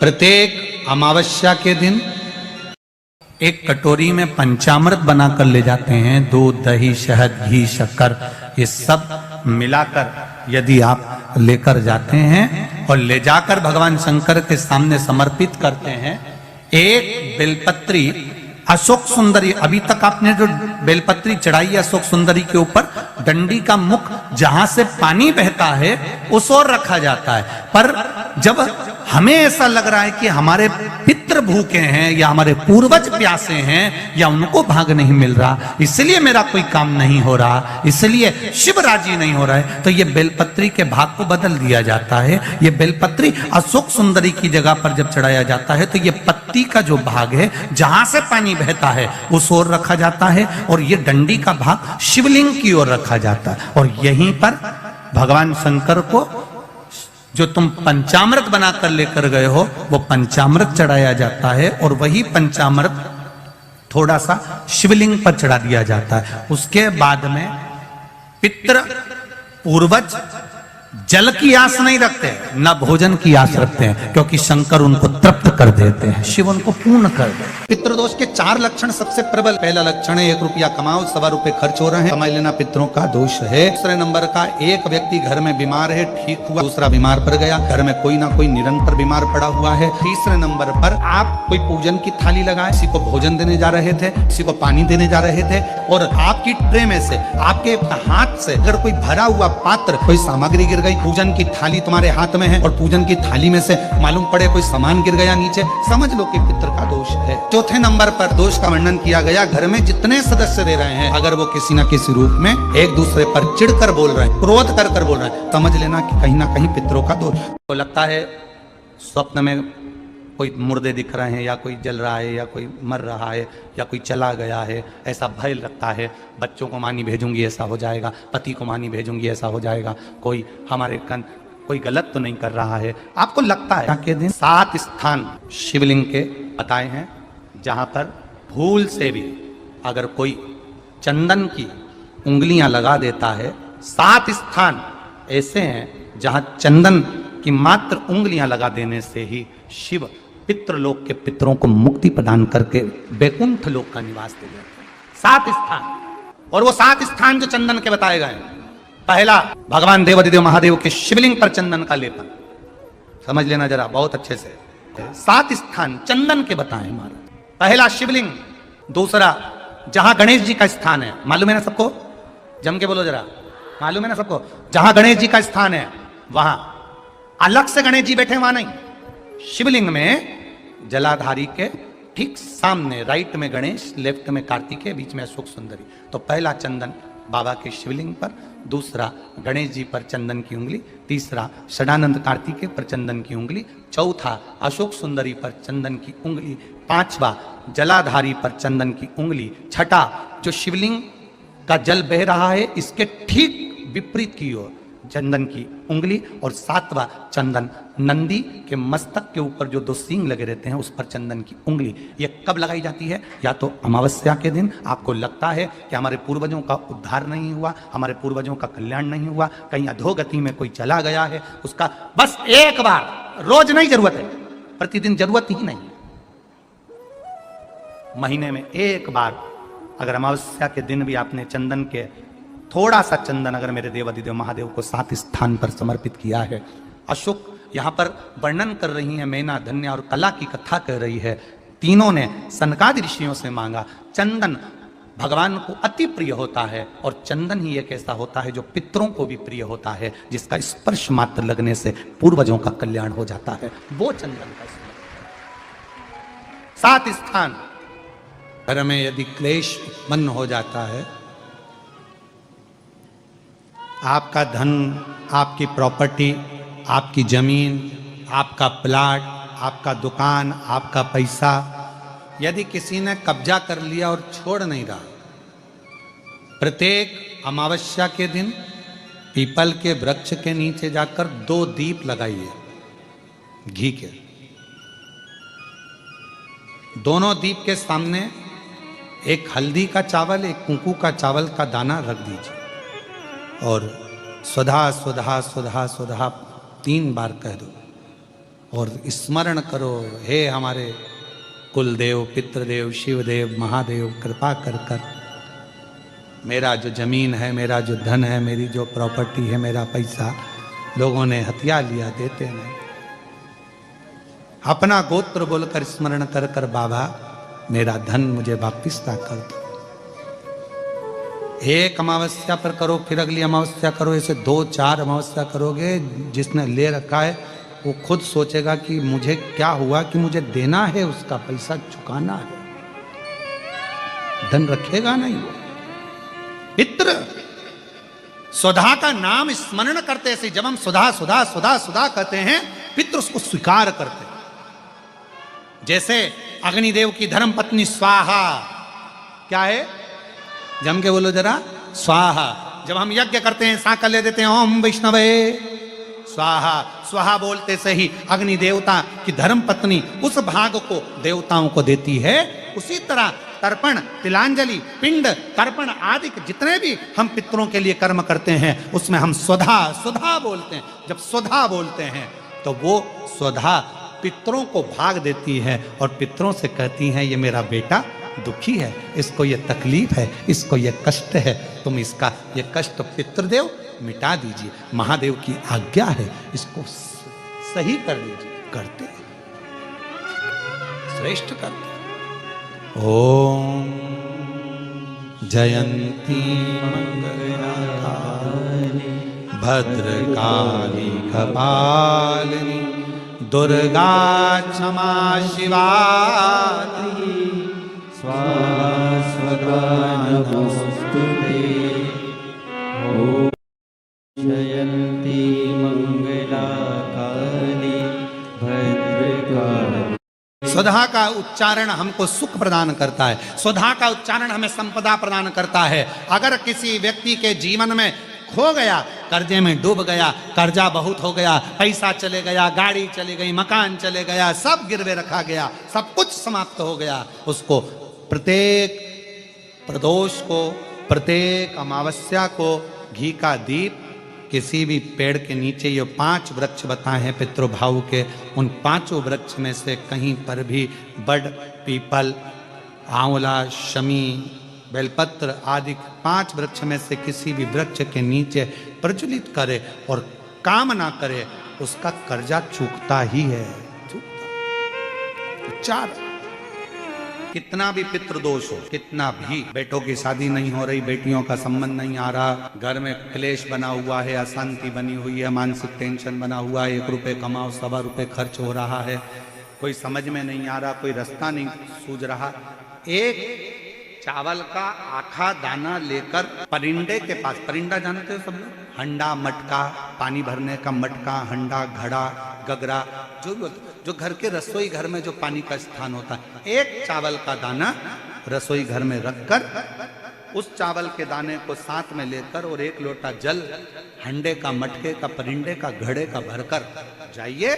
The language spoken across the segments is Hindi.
प्रत्येक अमावस्या के दिन एक कटोरी में पंचामृत बनाकर ले जाते हैं। दूध, दही, शहद, घी, शक्कर, ये सब मिलाकर यदि आप लेकर जाते हैं और ले जाकर भगवान शंकर के सामने समर्पित करते हैं, एक बेलपत्री अशोक सुंदरी, अभी तक आपने जो बेलपत्री चढ़ाई है अशोक सुंदरी के ऊपर, डंडी का मुख जहां से पानी बहता है उस ओर रखा जाता है। पर जब हमें ऐसा लग रहा है कि हमारे पितृ भूखे हैं या हमारे पूर्वज प्यासे हैं या उनको भाग नहीं मिल रहा, इसलिए मेरा कोई काम नहीं हो रहा, इसलिए शिव राजी नहीं हो रहा है, तो ये बेलपत्री के भाग को बदल दिया जाता है। ये बेलपत्री अशोक सुंदरी की जगह पर जब चढ़ाया जाता है तो ये पत्ती का जो भाग है जहां से पानी बहता है उस ओर रखा जाता है और ये डंडी का भाग शिवलिंग की ओर रखा जाता है। और यहीं पर भगवान शंकर को जो तुम पंचामृत बनाकर लेकर गए हो वो पंचामृत चढ़ाया जाता है और वही पंचामृत थोड़ा सा शिवलिंग पर चढ़ा दिया जाता है। उसके बाद में पितृ पूर्वज जल की आस नहीं रखते, न भोजन की आस रखते हैं, क्योंकि शंकर उनको तृप्त कर देते हैं, शिव उनको पूर्ण कर देते हैं। पितृदोष के 4 लक्षण सबसे प्रबल। पहला लक्षण है 1 रुपया कमाओ, 1.25 रुपए खर्च हो रहे हैं, कमाई लेना पितरों का दोष है। दूसरे नंबर का, एक व्यक्ति घर में बीमार है, ठीक हुआ, दूसरा बीमार पड़ गया, घर में कोई ना कोई निरंतर बीमार पड़ा हुआ है। तीसरे नंबर पर आप कोई पूजन की थाली लगाए, किसी को भोजन देने जा रहे थे, किसी को पानी देने जा रहे थे और आपकी ट्रे में से, आपके हाथ से अगर कोई भरा हुआ पात्र, कोई सामग्री गिर गई, पूजन की थाली तुम्हारे हाथ में है और पूजन की थाली में से मालूम पड़े कोई सामान गिर गया नीचे, समझ लो कि पितृ का दोष है। चौथे नंबर पर दोष का वर्णन किया गया, घर में जितने सदस्य रह रहे हैं अगर वो किसी न किसी रूप में एक दूसरे पर चिढ़कर बोल रहे हैं, क्रोध कर बोल रहे हैं, समझ लेना कि कहीं ना कहीं पितरों का दोष। तो लगता है स्वप्न में कोई मुर्दे दिख रहे हैं या कोई जल रहा है या कोई मर रहा है या कोई चला गया है, ऐसा भय लगता है। बच्चों को मानी भेजूंगी ऐसा हो जाएगा, पति को मानी भेजूंगी ऐसा हो जाएगा, कोई हमारे कोई गलत तो नहीं कर रहा है, आपको लगता है। के दिन 7 स्थान शिवलिंग के बताए हैं जहां पर भूल से भी अगर कोई चंदन की उंगलियां लगा देता है, 7 स्थान ऐसे हैं जहां चंदन की मात्र उंगलियां लगा देने से ही शिव पितृलोक के पितरों को मुक्ति प्रदान करके वैकुंठ लोक का निवास दे देते हैं। 7 स्थान, और वो 7 स्थान जो चंदन के बताए गए हैं। पहला, भगवान देवादिदेव महादेव के शिवलिंग पर चंदन का लेपन, समझ लेना जरा बहुत अच्छे से। 7 स्थान चंदन के बताए हमारे। पहला शिवलिंग। दूसरा, जहां गणेश जी का स्थान है, मालूम है ना सबको, जम के बोलो जरा, मालूम है ना सबको, जहां गणेश जी का स्थान है वहां अलग से गणेश जी बैठे, वहां नहीं, शिवलिंग में जलाधारी के ठीक सामने, राइट में गणेश, लेफ्ट में कार्तिकेय, बीच में अशोक सुंदरी। तो पहला चंदन बाबा के शिवलिंग पर, दूसरा गणेश जी पर चंदन की उंगली, तीसरा षडानंद कार्तिकेय पर चंदन की उंगली, चौथा अशोक सुंदरी पर चंदन की उंगली, पांचवा जलाधारी पर चंदन की उंगली, छठा जो शिवलिंग का जल बह रहा है इसके ठीक विपरीत की ओर चंदन की उंगली, और 7वां चंदन नंदी के मस्तक के ऊपर जो 2 सींग लगे रहते हैं उस पर चंदन की उंगली। ये कब लगाई जाती है? या तो अमावस्या के दिन, आपको लगता है कि हमारे पूर्वजों का उद्धार नहीं हुआ, हमारे पूर्वजों का कल्याण नहीं हुआ, कहीं अधोगति में कोई चला गया है, उसका बस एक बार, रोज नहीं जरूरत है, प्रतिदिन जरूरत ही नहीं, महीने में एक बार अगर अमावस्या के दिन भी आपने चंदन के थोड़ा सा चंदन अगर मेरे देवादिदेव महादेव को 7 स्थान पर समर्पित किया है। अशोक यहाँ पर वर्णन कर रही है, मैना, धन्य और कला की कथा कर रही है। तीनों ने सनकादि ऋषियों से मांगा। चंदन भगवान को अति प्रिय होता है और चंदन ही एक ऐसा होता है जो पितरों को भी प्रिय होता है, जिसका स्पर्श मात्र लगने से पूर्वजों का कल्याण हो जाता है, वो चंदन का 7 स्थान। घर में यदि क्लेश उत्पन्न हो जाता है, आपका धन, आपकी प्रॉपर्टी, आपकी जमीन, आपका प्लाट, आपका दुकान, आपका पैसा, यदि किसी ने कब्जा कर लिया और छोड़ नहीं रहा, प्रत्येक अमावस्या के दिन पीपल के वृक्ष के नीचे जाकर 2 दीप लगाइए घी के। दोनों दीप के सामने एक हल्दी का चावल, एक कुंकू का चावल का दाना रख दीजिए और स्वधा स्वधा स्वधा स्वधा 3 बार कह दो और स्मरण करो, हे हमारे कुलदेव, पितृदेव, शिवदेव, महादेव, कृपा कर कर मेरा जो जमीन है, मेरा जो धन है, मेरी जो प्रॉपर्टी है, मेरा पैसा लोगों ने हथिया लिया, देते नहीं। अपना गोत्र बोलकर स्मरण कर कर बाबा मेरा धन मुझे वापिस ला कर दो। एक अमावस्या पर करो, फिर अगली अमावस्या करो, ऐसे 2-4 अमावस्या करोगे। जिसने ले रखा है वो खुद सोचेगा कि मुझे क्या हुआ, कि मुझे देना है, उसका पैसा चुकाना है, धन रखेगा नहीं। पितृ सुधा का नाम स्मरण करते से, जब हम सुधा सुधा सुधा सुधा कहते हैं, पितृ उसको स्वीकार करते हैं। जैसे अग्निदेव की धर्म पत्नी स्वाहा, क्या है, जम के बोलो जरा, स्वाहा। जब हम यज्ञ करते हैं, सांकल ले देते हैं, ओम वैष्णवे स्वाहा। स्वाहा बोलते से ही अग्नि देवता की धर्म पत्नी उस भाग को देवताओं को देती है। उसी तरह तर्पण, तिलांजलि, पिंड, तर्पण आदि जितने भी हम पितरों के लिए कर्म करते हैं, उसमें हम स्वधा स्वधा बोलते हैं। जब स्वधा बोलते हैं तो वो स्वधा पितरों को भाग देती है और पितरों से कहती हैं, ये मेरा बेटा दुखी है, इसको ये तकलीफ है, इसको ये कष्ट है, तुम इसका ये कष्ट पितृदेव मिटा दीजिए, महादेव की आज्ञा है, इसको सही कर दीजिए। करते, श्रेष्ठ करते। ओम जयंती मंगलाकारिणी भद्रकाली कपालिनी दुर्गा क्षमा शिवा स्वाहा स्वधा नमोस्तुते। ओम जयंती मंगलाकाली भद्रकाली। स्वधा का उच्चारण हमको सुख प्रदान करता है, स्वधा का उच्चारण हमें संपदा प्रदान करता है। अगर किसी व्यक्ति के जीवन में खो गया, कर्जे में डूब गया, कर्जा बहुत हो गया, पैसा चले गया, गाड़ी चली गई, मकान चले गया, सब गिरवे रखा गया, सब कुछ समाप्त हो गया, उसको प्रत्येक प्रदोष को, प्रत्येक अमावस्या को घी का दीप किसी भी पेड़ के नीचे, ये 5 वृक्ष बताए हैं पितृभाव के, उन 5 वृक्ष में से कहीं पर भी बड़, पीपल, आंवला, शमी, बेलपत्र आदि 5 वृक्ष में से किसी भी वृक्ष के नीचे प्रज्वलित करे और काम ना करे, उसका कर्जा चूकता ही है, चूकता। 4 कितना भी पितृदोष हो, कितना भी, बेटों की शादी नहीं हो रही, बेटियों का संबंध नहीं आ रहा, घर में क्लेश बना हुआ है, अशांति बनी हुई है, मानसिक टेंशन बना हुआ है, 1 रुपए कमाओ 1.25 रुपए खर्च हो रहा है, कोई समझ में नहीं आ रहा, कोई रास्ता नहीं सूझ रहा, एक चावल का आखा दाना लेकर परिंदे के पास, परिंदा जानते हो सब लोग, हंडा, मटका, पानी भरने का मटका, हंडा, घड़ा, गगरा, जो घर के रसोई घर में जो पानी का स्थान होता है, एक चावल का दाना रसोई घर में रखकर उस चावल के दाने को साथ में लेकर और 1 लोटा जल हंडे का, मटके का, परिंदे का, घड़े का भरकर जाइए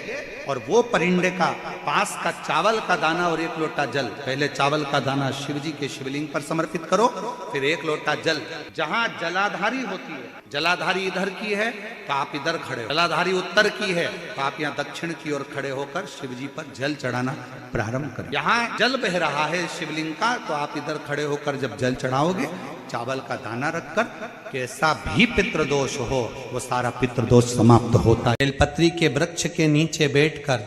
और वो परिंदे का पास का चावल का दाना और 1 लोटा जल, पहले चावल का दाना शिव जी के शिवलिंग पर समर्पित करो, फिर 1 लोटा जल, जहां जलाधारी होती है, जलाधारी इधर की है तो आप इधर खड़े हो, जलाधारी उत्तर की है तो आप यहाँ दक्षिण की ओर खड़े होकर शिव जी पर जल चढ़ाना प्रारंभ करें। यहाँ जल बह रहा है शिवलिंग का, तो आप इधर खड़े होकर जब जल चढ़ाओगे, चावल का दाना रखकर, कैसा भी पितृदोष हो वो सारा पितृदोष समाप्त होता है। बेलपत्री के वृक्ष के नीचे बैठकर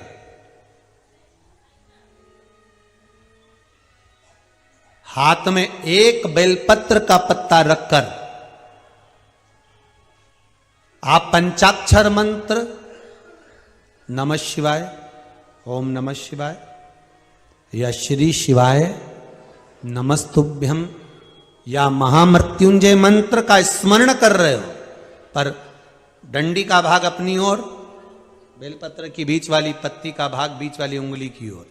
हाथ में 1 बेलपत्र का पत्ता रखकर आप पंचाक्षर मंत्र नमः शिवाय, ओम नमः शिवाय या श्री शिवाय नमस्तुभ्यम या महामृत्युंजय मंत्र का स्मरण कर रहे हो, पर डंडी का भाग अपनी ओर, बेलपत्र की बीच वाली पत्ती का भाग बीच वाली उंगली की ओर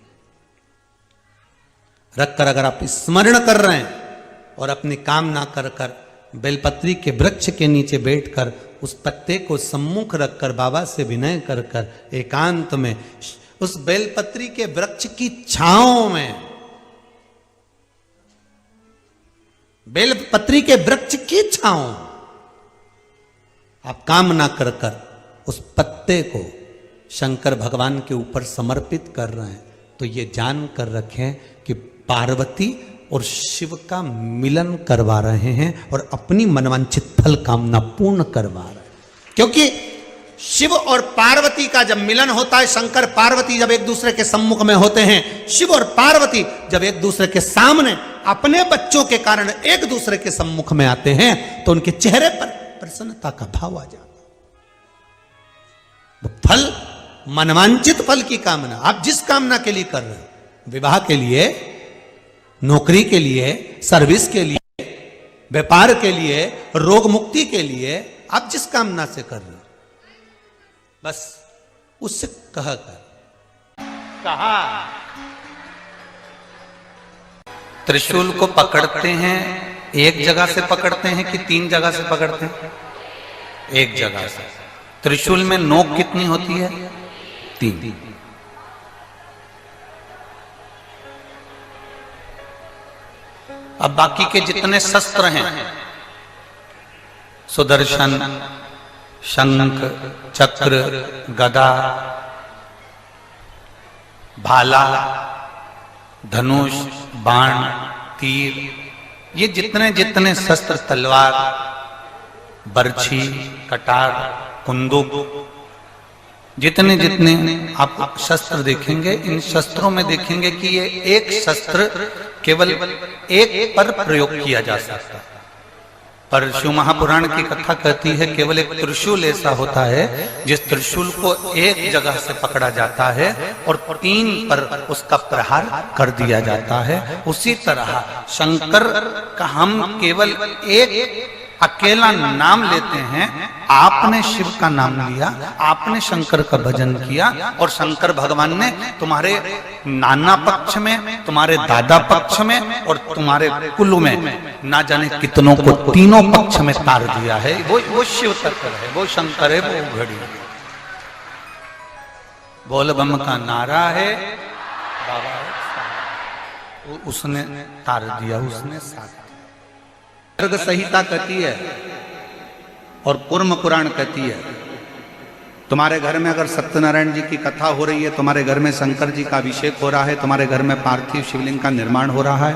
रखकर अगर आप स्मरण कर रहे हैं और अपनी कामना कर कर बेलपत्री के वृक्ष के नीचे बैठकर उस पत्ते को सम्मुख रखकर बाबा से विनय कर कर एकांत में उस बेलपत्री के वृक्ष की छांव में, बेलपत्री के वृक्ष की छांव आप कामना कर कर उस पत्ते को शंकर भगवान के ऊपर समर्पित कर रहे हैं, तो ये जान कर रखें कि पार्वती और शिव का मिलन करवा रहे हैं और अपनी मनवांछित फल कामना पूर्ण करवा रहे हैं। क्योंकि शिव और पार्वती का जब मिलन होता है, शंकर पार्वती जब एक दूसरे के सम्मुख में होते हैं, शिव और पार्वती जब एक दूसरे के सामने अपने बच्चों के कारण एक दूसरे के सम्मुख में आते हैं, तो उनके चेहरे पर प्रसन्नता का भाव आ जाता है। फल, मनवांचित फल की कामना, आप जिस कामना के लिए कर रहे हो, विवाह के लिए, नौकरी के लिए, सर्विस के लिए, व्यापार के लिए, रोग मुक्ति के लिए, आप जिस कामना से कर रहे हो, बस उससे कहा त्रिशूल को पकड़ते हैं, एक जगह से पकड़ते हैं कि 3 जगह से पकड़ते हैं? एक जगह से। त्रिशूल में नोक कितनी होती है? 3। अब बाकी के जितने शस्त्र हैं, सुदर्शन, शंख, चक्र, गदा, भाला, धनुष, बाण, तीर, ये जितने जितने शस्त्र, तलवार, बर्छी, कटार, कुंदूक, जितने जितने आप शस्त्र देखेंगे, इन शस्त्रों में देखेंगे कि ये एक शस्त्र केवल एक पर प्रयोग किया जा सकता है। पर शिव महापुराण की कथा कहती है केवल एक त्रिशूल ऐसा होता है जिस त्रिशूल को एक जगह से पकड़ा जाता है और 3 पर उसका प्रहार कर दिया जाता है। उसी तरह शंकर का हम केवल एक अकेला नाम लेते हैं। आपने शिव का नाम लिया, आपने शंकर का भजन किया, और शंकर भगवान ने तुम्हारे नाना पक्ष में, तुम्हारे दादा पक्ष में और तुम्हारे कुल में ना जाने कितनों को तीनों पक्ष में तार दिया है। वो शिव तत्व है, वो शंकर है, वो घड़ी है। बोल बम का नारा है, बाबा उसने तार दिया, उसने साथ। गर्ग संहिता कहती है और कूर्म पुराण कहती है, तुम्हारे घर में अगर सत्यनारायण जी की कथा हो रही है, तुम्हारे घर में शंकर जी का अभिषेक हो रहा है, तुम्हारे घर में पार्थिव शिवलिंग का निर्माण हो रहा है,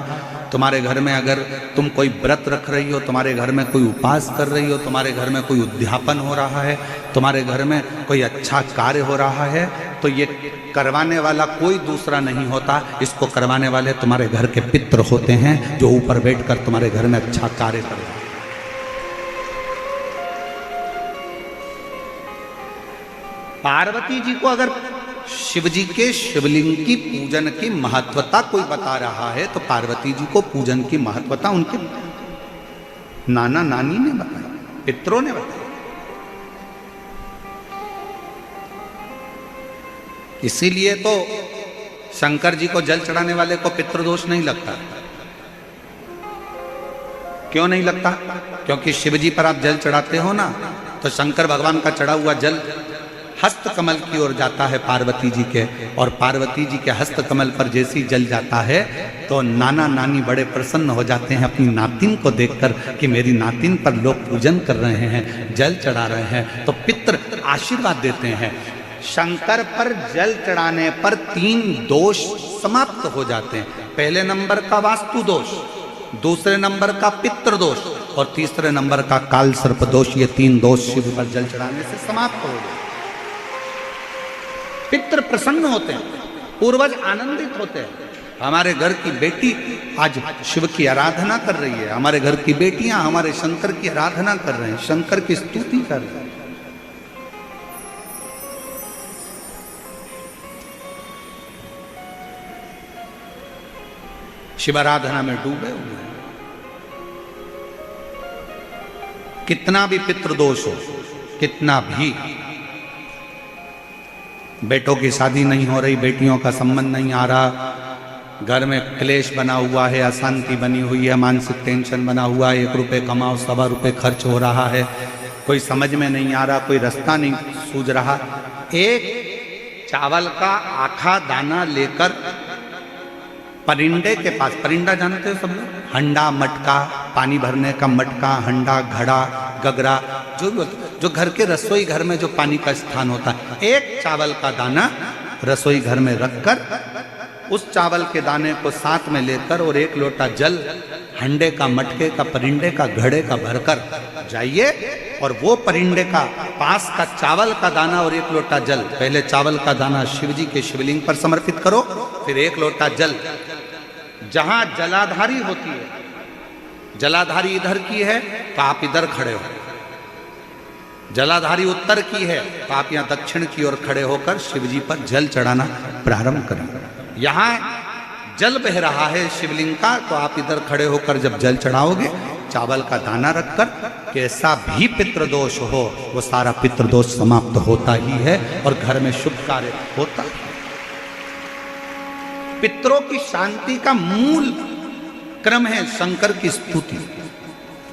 तुम्हारे घर में अगर तुम कोई व्रत रख रही हो, तुम्हारे घर में कोई उपास कर रही हो, तुम्हारे घर में कोई उद्यापन हो रहा है, तुम्हारे घर में कोई अच्छा कार्य हो रहा है, तो ये करवाने वाला कोई दूसरा नहीं होता। इसको करवाने वाले तुम्हारे घर के पितृ होते हैं, जो ऊपर बैठकर तुम्हारे घर में अच्छा कार्य कर रहे हैं। पार्वती जी को अगर शिव जी के शिवलिंग की पूजन की महत्वता कोई बता रहा है, तो पार्वती जी को पूजन की महत्वता उनके नाना नानी ने बताई, पितरों ने बताई। इसीलिए तो शंकर जी को जल चढ़ाने वाले को पितृदोष नहीं लगता। क्यों नहीं लगता? क्योंकि शिव जी पर आप जल चढ़ाते हो ना, तो शंकर भगवान का चढ़ा हुआ जल हस्त कमल की ओर जाता है पार्वती जी के, और पार्वती जी के हस्त कमल पर जैसी जल जाता है तो नाना नानी बड़े प्रसन्न हो जाते हैं अपनी नातिन को देखकर कि मेरी नातिन पर लोग पूजन कर रहे हैं, जल चढ़ा रहे हैं, तो पितृ आशीर्वाद देते हैं। शंकर पर जल चढ़ाने पर 3 दोष समाप्त हो जाते हैं। पहले नंबर का वास्तु दोष, दूसरे नंबर का पितृ दोष और तीसरे नंबर का काल सर्प दोष। ये 3 दोष शिव पर जल चढ़ाने से समाप्त हो गए। पितृ प्रसन्न होते हैं, पूर्वज आनंदित होते हैं। हमारे घर की बेटी आज शिव की आराधना कर रही है, हमारे घर की बेटियां हमारे शंकर की आराधना कर रहे हैं, शंकर की स्तुति कर रहे हैं। शिव आराधना में डूबे हुए हैं। कितना भी पितृदोष हो, कितना भी, बेटों की शादी नहीं हो रही, बेटियों का संबंध नहीं आ रहा, घर में क्लेश बना हुआ है, अशांति बनी हुई है, मानसिक टेंशन बना हुआ है, 1 रुपये कमाओ 1.25 रुपये खर्च हो रहा है, कोई समझ में नहीं आ रहा, कोई रास्ता नहीं सूझ रहा, एक चावल का आखा दाना लेकर परिंदे के पास, परिंदा जानते हो सब लोग, हंडा मटका, पानी भरने का मटका, हंडा, घड़ा, गगरा, जो भी होता है, जो घर के रसोई घर में जो पानी का स्थान होता है, एक चावल का दाना रसोई घर में रखकर उस चावल के दाने को साथ में लेकर और एक लोटा जल हंडे का, मटके का, परिंडे का, घड़े का भरकर जाइए और वो परिंडे का पास का चावल का दाना और एक लोटा जल, पहले चावल का दाना शिव जी के शिवलिंग पर समर्पित करो, फिर एक लोटा जल जहां जलाधारी होती है, जलाधारी इधर की है तो आप इधर खड़े हो, जलाधारी उत्तर की है तो आप यहां दक्षिण की ओर खड़े होकर शिव जी पर जल चढ़ाना प्रारंभ करें। यहां जल बह रहा है शिवलिंग का, तो आप इधर खड़े होकर जब जल चढ़ाओगे, चावल का दाना रखकर, कैसा भी पितृदोष हो वो सारा पितृदोष समाप्त होता ही है और घर में शुभ कार्य होता है। पितरों की शांति का मूल क्रम है शंकर की स्तुति।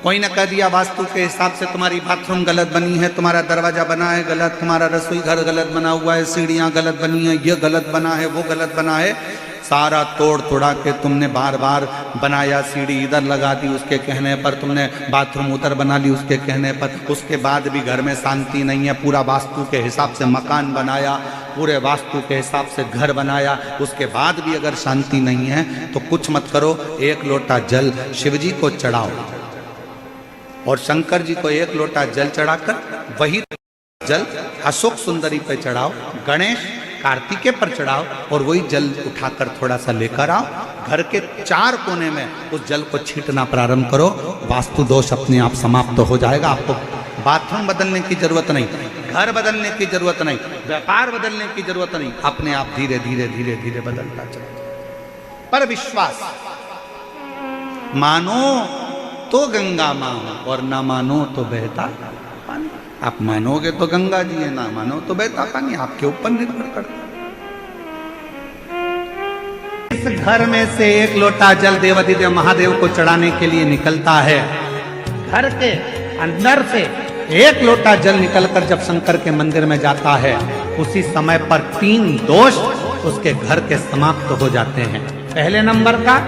कोई ने कह दिया वास्तु के हिसाब से तुम्हारी बाथरूम गलत बनी है, तुम्हारा दरवाजा बना है गलत, तुम्हारा रसोई घर गलत बना हुआ है, सीढ़ियां गलत बनी है, ये गलत बना है, वो गलत बना है, सारा तोड़ तोड़ा के तुमने बार बार बनाया, सीढ़ी इधर लगा दी उसके कहने पर, तुमने बाथरूम उधर बना ली उसके कहने पर, उसके बाद भी घर में शांति नहीं है, पूरा वास्तु के हिसाब से मकान बनाया, पूरे वास्तु के हिसाब से घर बनाया, उसके बाद भी अगर शांति नहीं है तो कुछ मत करो, एक लोटा जल शिव जी को चढ़ाओ और शंकर जी को एक लोटा जल चढ़ाकर वही जल अशोक सुंदरी पे चढ़ाओ, गणेश कार्तिकेय पर चढ़ाओ और वही जल उठाकर थोड़ा सा लेकर आओ, घर के 4 कोने में उस जल को छींटना प्रारंभ करो, वास्तु दोष अपने आप समाप्त हो जाएगा। आपको बाथरूम बदलने की जरूरत नहीं, घर बदलने की जरूरत नहीं, व्यापार बदलने की जरूरत नहीं, अपने आप धीरे धीरे धीरे धीरे बदलता चला। पर विश्वास, मानो तो गंगा माँ और ना मानो तो बहता पानी। आप मानोगे तो गंगा जी है, ना मानो तो बहता पानी, आपके ऊपर निर्भर करता। इस घर में से एक लोटा जल देवाधिदेव महादेव को चढ़ाने के लिए निकलता है, घर के अंदर से एक लोटा जल निकलकर जब शंकर के मंदिर में जाता है, उसी समय पर 3 दोष उसके घर के समाप्त हो जाते हैं। पहले नंबर का,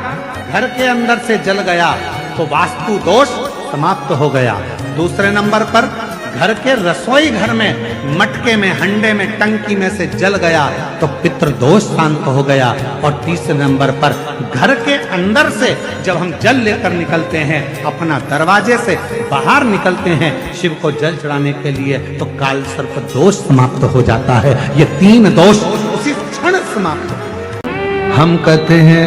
घर के अंदर से जल गया तो वास्तु दोष समाप्त हो गया। दूसरे नंबर पर, घर के रसोई घर में मटके में, हंडे में, टंकी में से जल गया तो पितृदोष शांत हो गया। और तीसरे नंबर पर, घर के अंदर से जब हम जल लेकर निकलते हैं, अपना दरवाजे से बाहर निकलते हैं शिव को जल चढ़ाने के लिए, तो काल सर्प दोष समाप्त हो जाता है। ये 3 दोष उसी क्षण समाप्त। हम कहते हैं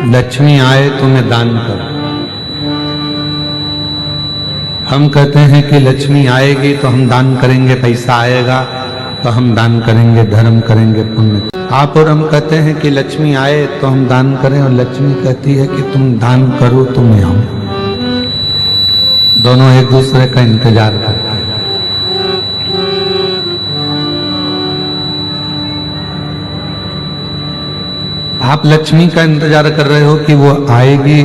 लक्ष्मी आए तो मैं दान करूं, हम कहते हैं कि लक्ष्मी आएगी तो हम दान करेंगे, पैसा आएगा तो हम दान करेंगे, धर्म करेंगे, पुण्य। आप और हम कहते हैं कि लक्ष्मी आए तो हम दान करें, और लक्ष्मी कहती है कि तुम दान करो तो मैं आऊं। दोनों एक दूसरे का इंतजार करते हैं। आप लक्ष्मी का इंतजार कर रहे हो कि वो आएगी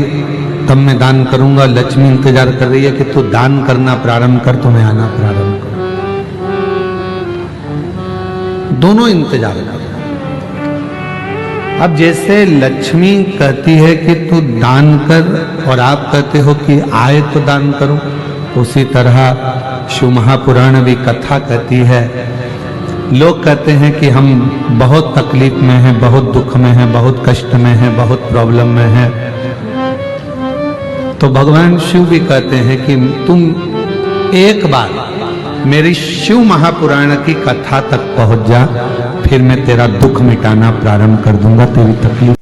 तब मैं दान करूंगा, लक्ष्मी इंतजार कर रही है कि तू दान करना प्रारंभ कर तो मैं आना प्रारंभ करूं। दोनों इंतजार कर रहे हैं। अब जैसे लक्ष्मी कहती है कि तू दान कर और आप कहते हो कि आए तो दान करूं, उसी तरह शिव महापुराण भी कथा कहती है। लोग कहते हैं कि हम बहुत तकलीफ में हैं, बहुत दुख में हैं, बहुत कष्ट में हैं, बहुत प्रॉब्लम में हैं, तो भगवान शिव भी कहते हैं कि तुम एक बार मेरी शिव महापुराण की कथा तक पहुंच जा, फिर मैं तेरा दुख मिटाना प्रारंभ कर दूंगा, तेरी तकलीफ।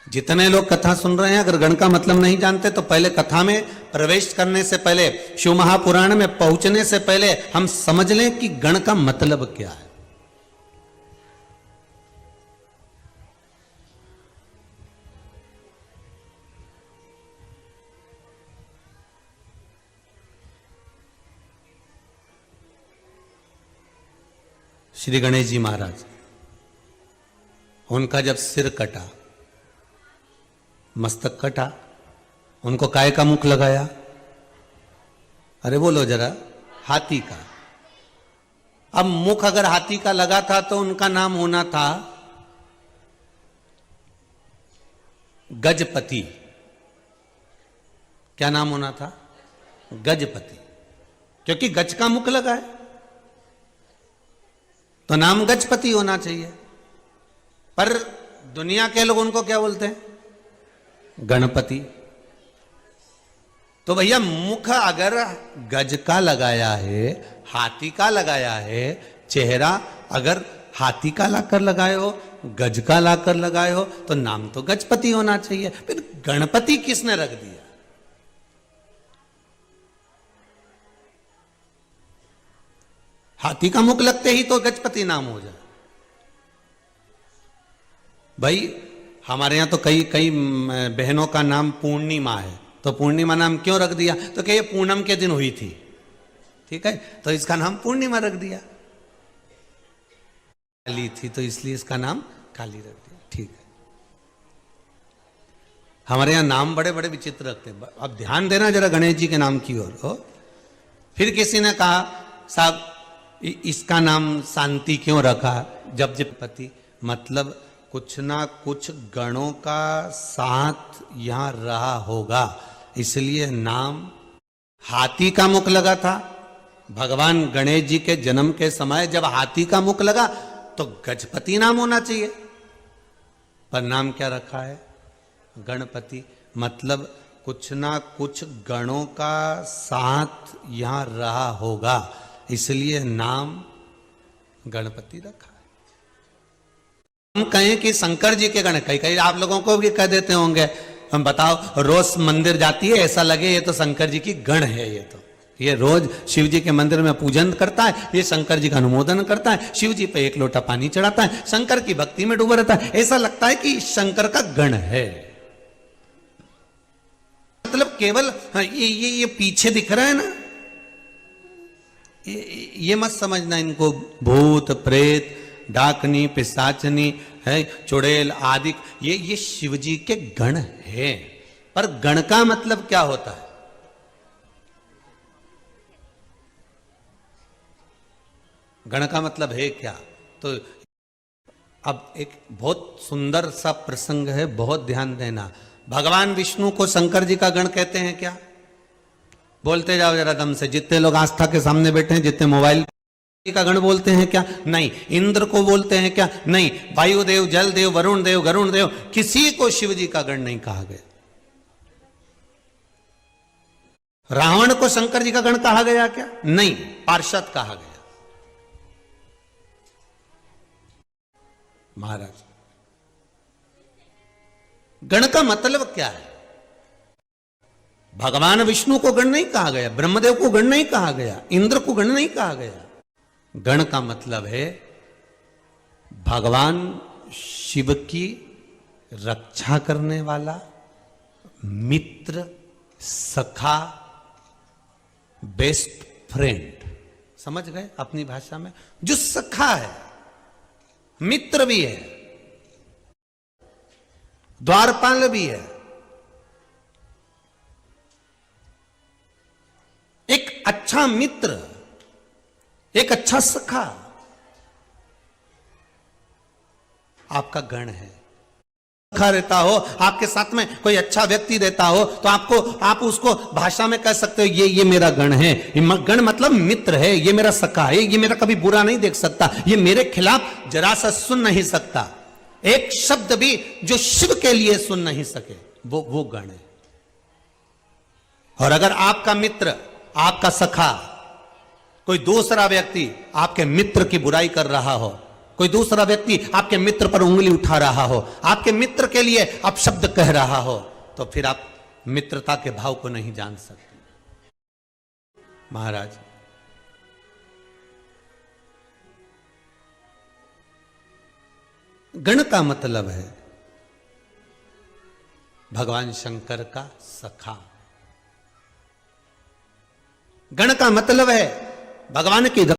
जितने लोग कथा सुन रहे हैं, अगर गण का मतलब नहीं जानते तो पहले कथा में प्रवेश करने से पहले, शिव महापुराण में पहुंचने से पहले हम समझ लें कि गण का मतलब क्या है। श्री गणेश जी महाराज, उनका जब सिर कटा, मस्तक कटा, उनको काय का मुख लगाया? अरे बोलो जरा, हाथी का। अब मुख अगर हाथी का लगा था तो उनका नाम होना था गजपति। क्या नाम होना था? गजपति, क्योंकि गज का मुख लगा है तो नाम गजपति होना चाहिए। पर दुनिया के लोग उनको क्या बोलते हैं? गणपति। तो भैया मुख अगर गज का लगाया है, हाथी का लगाया है, चेहरा अगर हाथी का लाकर लगाए हो, गज का लाकर लगाए हो, तो नाम तो गजपति होना चाहिए। फिर गणपति किसने रख दिया? हाथी का मुख लगते ही तो गजपति नाम हो जाए। भाई हमारे यहां तो कई कई बहनों का नाम पूर्णिमा है, तो पूर्णिमा नाम क्यों रख दिया? तो क्या ये पूनम के दिन हुई थी, ठीक है, तो इसका नाम पूर्णिमा रख दिया। काली थी तो इसलिए इसका नाम काली रख दिया, ठीक है। हमारे यहां नाम बड़े बड़े विचित्र रखते हैं। अब ध्यान देना जरा गणेश जी के नाम की ओर हो। फिर किसी ने कहा साहब इसका नाम शांति क्यों रखा? जपति, मतलब कुछ ना कुछ गणों का साथ यहां रहा होगा, इसलिए नाम। हाथी का मुख लगा था भगवान गणेश जी के जन्म के समय, जब हाथी का मुख लगा तो गजपति नाम होना चाहिए, पर नाम क्या रखा है? गणपति, मतलब कुछ ना कुछ गणों का साथ यहां रहा होगा, इसलिए नाम गणपति रखा है। हम कहें कि शंकर जी के गण, कई कई आप लोगों को भी कह देते होंगे, हम बताओ रोज मंदिर जाती है ऐसा लगे ये तो शंकर जी की गण है, ये रोज शिव जी के मंदिर में पूजन करता है, ये शंकर जी का अनुमोदन करता है, शिव जी पे एक लोटा पानी चढ़ाता है, शंकर की भक्ति में डूबा रहता है, ऐसा लगता है कि शंकर का गण है। मतलब केवल ये पीछे दिख रहा है ना, ये मत समझना इनको भूत प्रेत डाकनी पिशाचनी है चुड़ैल आदि, ये शिव जी के गण है। पर गण का मतलब क्या होता है? गण का मतलब है क्या? तो अब एक बहुत सुंदर सा प्रसंग है, बहुत ध्यान देना। भगवान विष्णु को शंकर जी का गण कहते हैं क्या? बोलते जाओ जरा दम से। जितने लोग आस्था के सामने बैठे हैं, जितने मोबाइल का गण बोलते हैं क्या? नहीं। इंद्र को बोलते हैं क्या? नहीं। वायुदेव, जल देव, वरुण देव, गरुण देव, किसी को शिव जी का गण नहीं कहा गया। रावण को शंकर जी का गण कहा गया क्या? नहीं, पार्षद कहा गया। महाराज, गण का मतलब क्या है? भगवान विष्णु को गण नहीं कहा गया, ब्रह्मदेव को गण नहीं कहा गया, इंद्र को गण नहीं कहा गया। गण का मतलब है भगवान शिव की रक्षा करने वाला मित्र, सखा, बेस्ट फ्रेंड। समझ गए अपनी भाषा में? जो सखा है, मित्र भी है, द्वारपाल भी है, एक अच्छा मित्र, एक अच्छा सखा आपका गण है। सखा रहता हो, आपके साथ में कोई अच्छा व्यक्ति रहता हो, तो आप उसको भाषा में कह सकते हो ये मेरा गण है। गण मतलब मित्र है, ये मेरा सखा है, ये मेरा कभी बुरा नहीं देख सकता, ये मेरे खिलाफ जरा सा सुन नहीं सकता, एक शब्द भी जो शिव के लिए सुन नहीं सके, वो गण है। और अगर आपका मित्र, आपका सखा, कोई दूसरा व्यक्ति आपके मित्र की बुराई कर रहा हो, कोई दूसरा व्यक्ति आपके मित्र पर उंगली उठा रहा हो, आपके मित्र के लिए अपशब्द कह रहा हो, तो फिर आप मित्रता के भाव को नहीं जान सकते। महाराज, गण का मतलब है भगवान शंकर का सखा। गण का मतलब है भगवान की